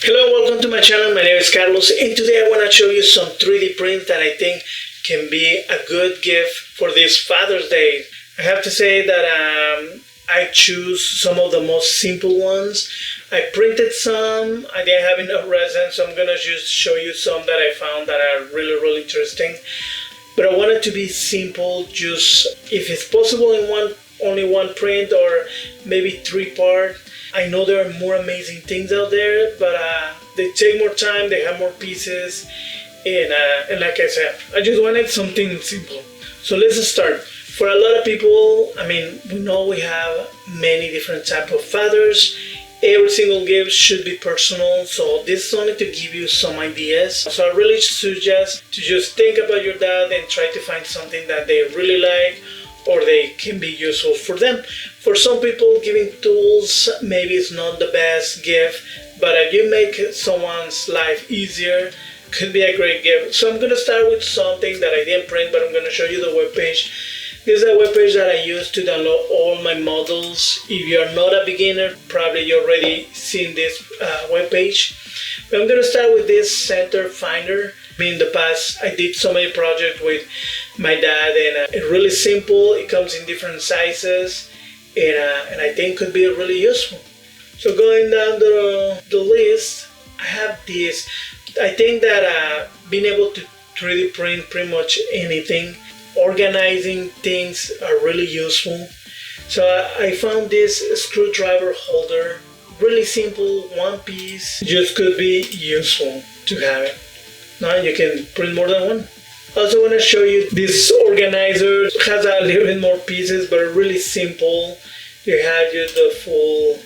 Hello and welcome to my channel. My name is Carlos, and today I want to show you some 3D prints that I think can be a good gift for this Father's Day. I have to say that I choose some of the most simple ones. I printed some. I didn't have enough resin, so I'm gonna just show you some that I found that are really interesting. But I want it to be simple, just if it's possible in only one print or maybe 3-part. I know there are more amazing things out there, but they take more time, they have more pieces, and like I said, I just wanted something simple. So let's start. For a lot of people, we know we have many different types of fathers. Every single gift should be personal, so this is only to give you some ideas. So I really suggest to just think about your dad and try to find something that they really like or they can be useful for them. For some people, giving tools maybe is not the best gift, but if you make someone's life easier, could be a great gift. So I'm going to start with something that I didn't print, but I'm going to show you the webpage. This is a webpage that I use to download all my models. If you're not a beginner, probably you already seen this webpage. But I'm going to start with this center finder. In the past, I did so many projects with my dad, and it's really simple. It comes in different sizes, and I think could be really useful. So going down the list, I have this. I think that being able to 3D print pretty much anything, organizing things are really useful. So I found this screwdriver holder, really simple, one piece, just could be useful to have it. Now you can print more than one. Also want to show you this organizer. It has a little bit more pieces, but really simple. You have just the full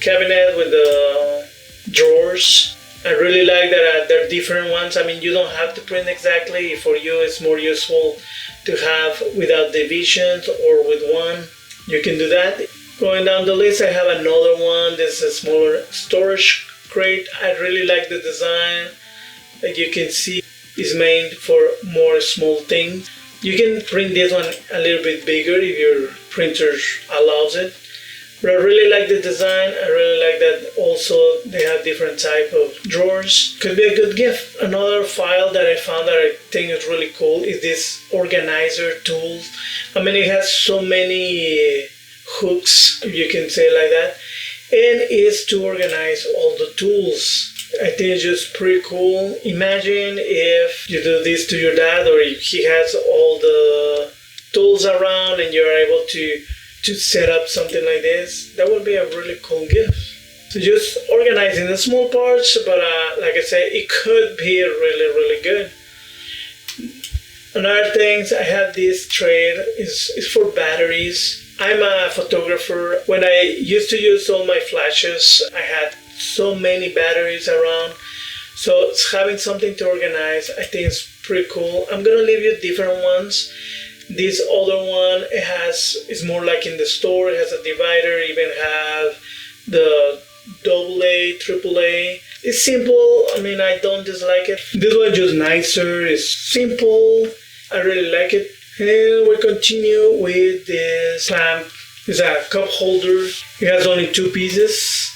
cabinet with the drawers. I really like that there are different ones. You don't have to print exactly. For you, it's more useful to have without divisions or with one. You can do that. Going down the list, I have another one. This is a smaller storage crate. I really like the design. Like you can see, it's made for more small things. You can print this one a little bit bigger if your printer allows it. But I really like the design. I really like that also they have different type of drawers. Could be a good gift. Another file that I found that I think is really cool is this organizer tool. It has so many hooks, if you can say like that, and it's to organize all the tools. I think it's just pretty cool. Imagine if you do this to your dad, or if he has all the tools around and you're able to set up something like this. That would be a really cool gift. So just organizing the small parts, but like I said, it could be really good. Another thing, I have this tray. It's for batteries. I'm a photographer. When I used to use all my flashes, I had so many batteries around, so having something to organize, I think it's pretty cool. I'm gonna leave you different ones. This other one, it's more like in the store. It has a divider, even have the AA, AAA. It's simple. I don't dislike it. This one just nicer. It's simple. I really like it. And we continue with this clamp. It's a cup holder. It has only 2 pieces.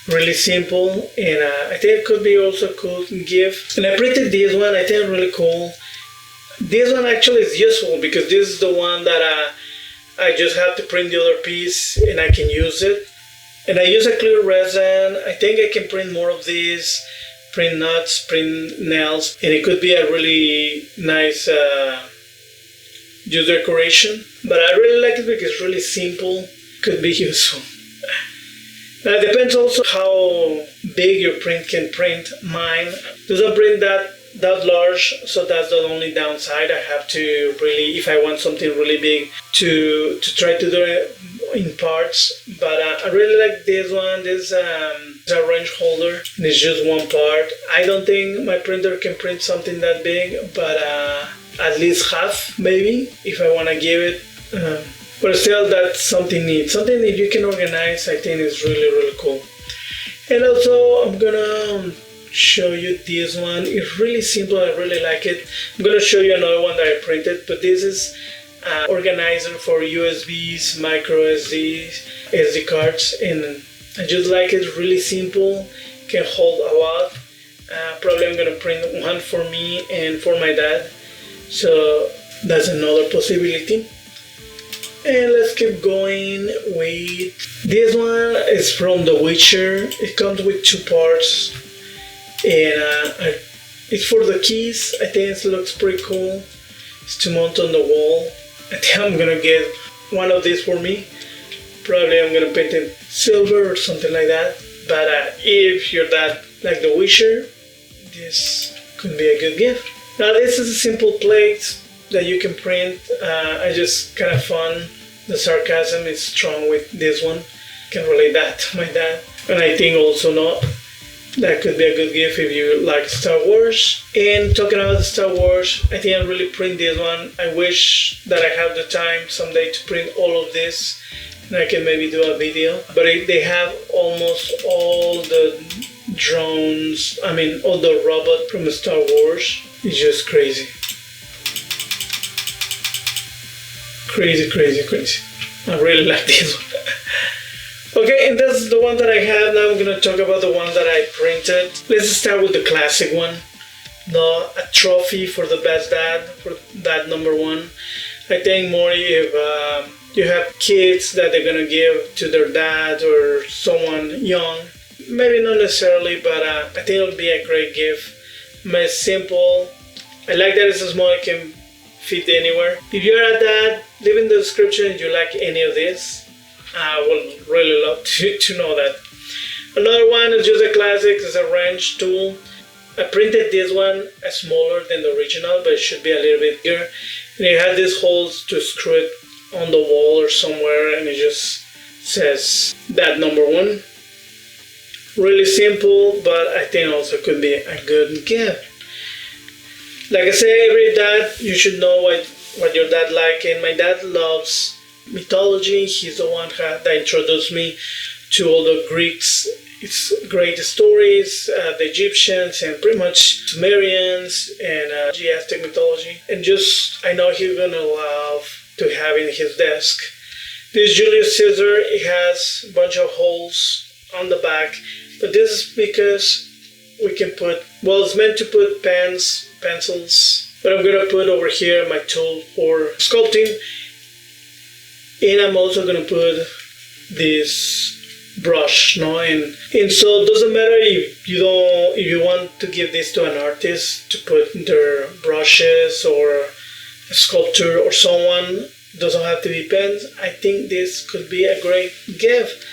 Really simple, and I think it could be also a cool gift. And I printed this one. I think it's really cool. This one actually is useful because this is the one that I just have to print the other piece and I can use it. And I use a clear resin. I think I can print more of these, print nuts, print nails, and it could be a really nice just decoration. But I really like it because it's really simple, could be useful. It depends also how big your print can print. Mine doesn't print that large, so that's the only downside. I have to really, if I want something really big, to try to do it in parts. But I really like this one. This is a wrench holder, and it's just one part. I don't think my printer can print something that big, but at least half maybe, if I want to give it. But still, that's something neat. Something that you can organize, I think is really cool. And also, I'm gonna show you this one. It's really simple. I really like it. I'm gonna show you another one that I printed, but this is an organizer for USBs, micro SD cards, and I just like it. Really simple. can hold a lot. Probably I'm gonna print one for me and for my dad. So that's another possibility. And let's keep going with this one. Is from The Witcher. It comes with 2 parts, and it's for the keys. I think it looks pretty cool. It's to mount on the wall. I think I'm gonna get one of these for me. Probably I'm gonna paint it silver or something like that. But if you're that like The Witcher, this could be a good gift. Now this is a simple plate that you can print. I just kind of fun. The sarcasm is strong with this one. Can relate that to my dad. And I think also not. That could be a good gift if you like Star Wars. And talking about Star Wars, I think I'll really print this one. I wish that I have the time someday to print all of this, and I can maybe do a video. But they have almost all the drones, all the robots from Star Wars. It's just crazy. Crazy. I really like this one. Okay, and that's the one that I have. Now I'm gonna talk about the one that I printed. Let's start with the classic one. A trophy for the best dad, for dad number 1. I think more if you have kids that they're gonna give to their dad or someone young. Maybe not necessarily, but I think it'll be a great gift. It's simple. I like that it's small, it can fit anywhere. If you're a dad, leave in the description if you like any of this. I would really love to know that. Another one is just a classic, it's a wrench tool. I printed this one smaller than the original, but it should be a little bit bigger. And it had these holes to screw it on the wall or somewhere, and it just says that number 1. Really simple, but I think also could be a good gift. Like I say, every dad, you should know what your dad like, and my dad loves mythology. He's the one that introduced me to all the Greeks. It's great stories, the Egyptians and pretty much Sumerians and Aztec mythology. And just, I know he's gonna love to have in his desk. This Julius Caesar, it has a bunch of holes on the back, but this is because we can put, it's meant to put pens, pencils, but I'm gonna put over here my tool for sculpting, and I'm also gonna put this brush, and so it doesn't matter if you want to give this to an artist to put their brushes, or a sculptor or someone. It doesn't have to be pens. I think this could be a great gift,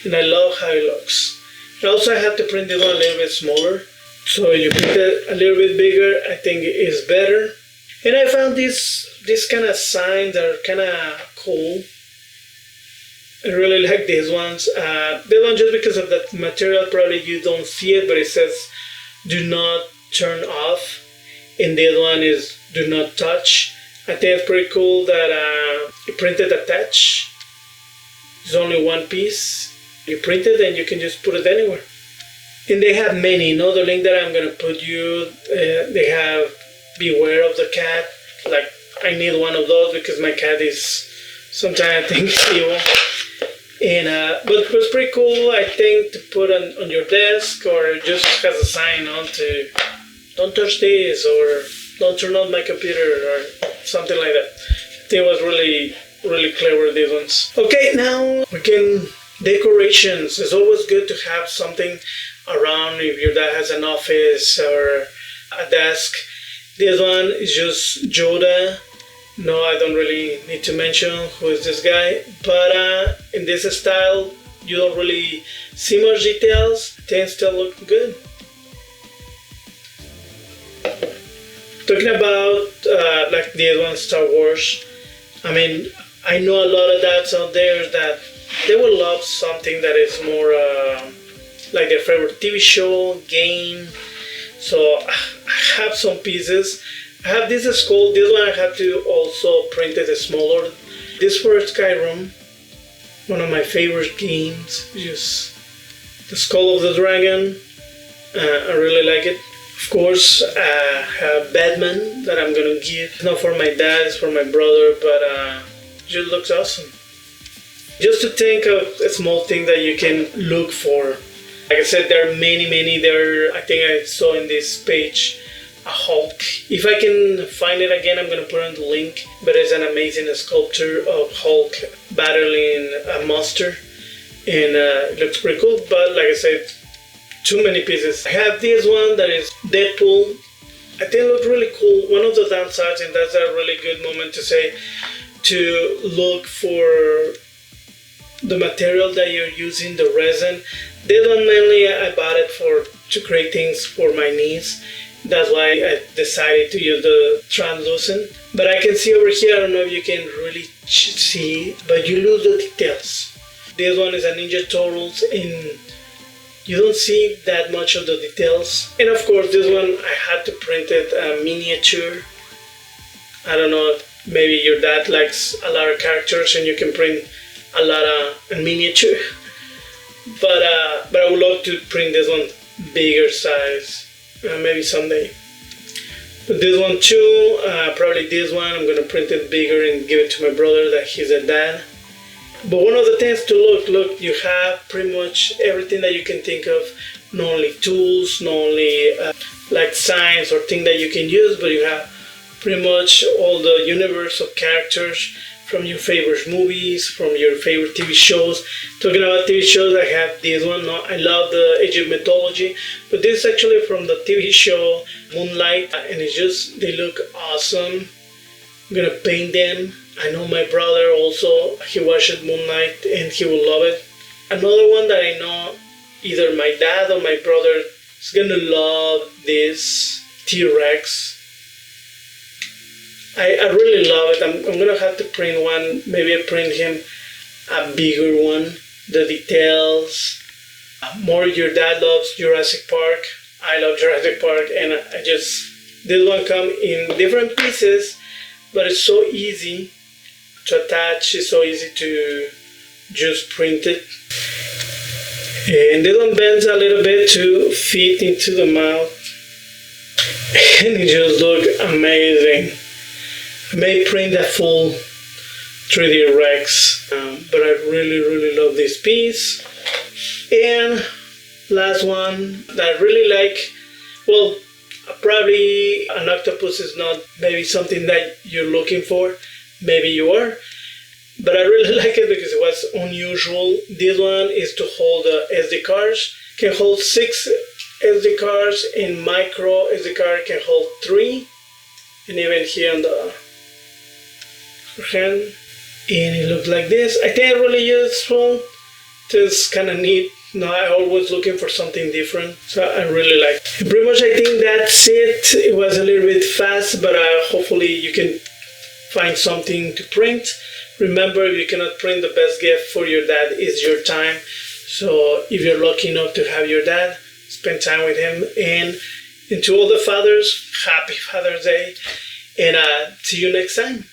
and I love how it looks. And also I have to print it one a little bit smaller, so you print it a little bit bigger, I think it is better. And I found this kind of signs that are kind of cool. I really like these ones. This one, just because of that material, probably you don't see it, but it says do not turn off, and this one is do not touch. I think it's pretty cool that it printed attached. It's only one piece. You print it and you can just put it anywhere. And they have many. The link that I'm gonna put you, they have beware of the cat. Like, I need one of those because my cat is sometimes I think evil. And but it was pretty cool, I think, to put on your desk, or just has a sign on to don't touch this, or don't turn on my computer, or something like that. I think it was really clever, these ones. Okay, now we can decorations. It's always good to have something around if your dad has an office or a desk. This one is just Yoda. No, I don't really need to mention who is this guy, but in this style you don't really see much details. Things still look good. Talking about like the one, Star Wars, I know a lot of dads out there that they will love something that is more like their favorite TV show, game. So I have some pieces. I have this skull. This one I have to also print it smaller. This for Skyrim, one of my favorite games. Just the skull of the dragon. I really like it. Of course, I have Batman that I'm gonna give. It's not for my dad, it's for my brother, but it just looks awesome. Just to think of a small thing that you can look for Like I said, there are many. I think I saw in this page a Hulk. If I can find it again, I'm gonna put on the link. But it's an amazing sculpture of Hulk battling a monster, and it looks pretty cool. But like I said, too many pieces. I have this one that is Deadpool. I think it looked really cool. One of the downsides, and that's a really good moment to say, to look for the material that you're using, the resin. This one mainly I bought it to create things for my niece. That's why I decided to use the translucent. But I can see over here, I don't know if you can really see, but you lose the details. This one is a Ninja Turtles, and you don't see that much of the details. And of course, this one I had to print it a miniature. I don't know, maybe your dad likes a lot of characters and you can print a lot of miniature. But I would love to print this one bigger size, maybe someday. But this one too, probably this one, I'm gonna print it bigger and give it to my brother that he's a dad. But one of the things to look, you have pretty much everything that you can think of, not only tools, not only like signs or things that you can use, but you have pretty much all the universe of characters from your favorite movies, from your favorite TV shows. Talking about TV shows, I have this one. I love the Age of Mythology, but this is actually from the TV show Moonlight, and it's just, they look awesome. I'm gonna paint them. I know my brother also, he watched Moonlight and he will love it. Another one that I know either my dad or my brother is gonna love this T-Rex. I really love it. I'm gonna have to print one. Maybe I print him a bigger one. The details. More, your dad loves Jurassic Park. I love Jurassic Park, and this one come in different pieces, but it's so easy to attach. It's so easy to just print it. And this one bends a little bit to fit into the mouth, and it just looks amazing. I may print a full 3D Rex, but I really love this piece. And last one that I really like, well, probably an octopus is not maybe something that you're looking for, maybe you are, but I really like it because it was unusual. This one is to hold SD cards, can hold 6 SD cards, and micro SD card can hold 3, and even here on the hand, and it looks like this. I think it's really useful. It's kind of neat. I'm always looking for something different, so I really like it. Pretty much I think that's it. It was a little bit fast, but hopefully you can find something to print. Remember, if you cannot print, the best gift for your dad is your time. So if you're lucky enough to have your dad, spend time with him. And to all the fathers, happy Father's Day, and see you next time.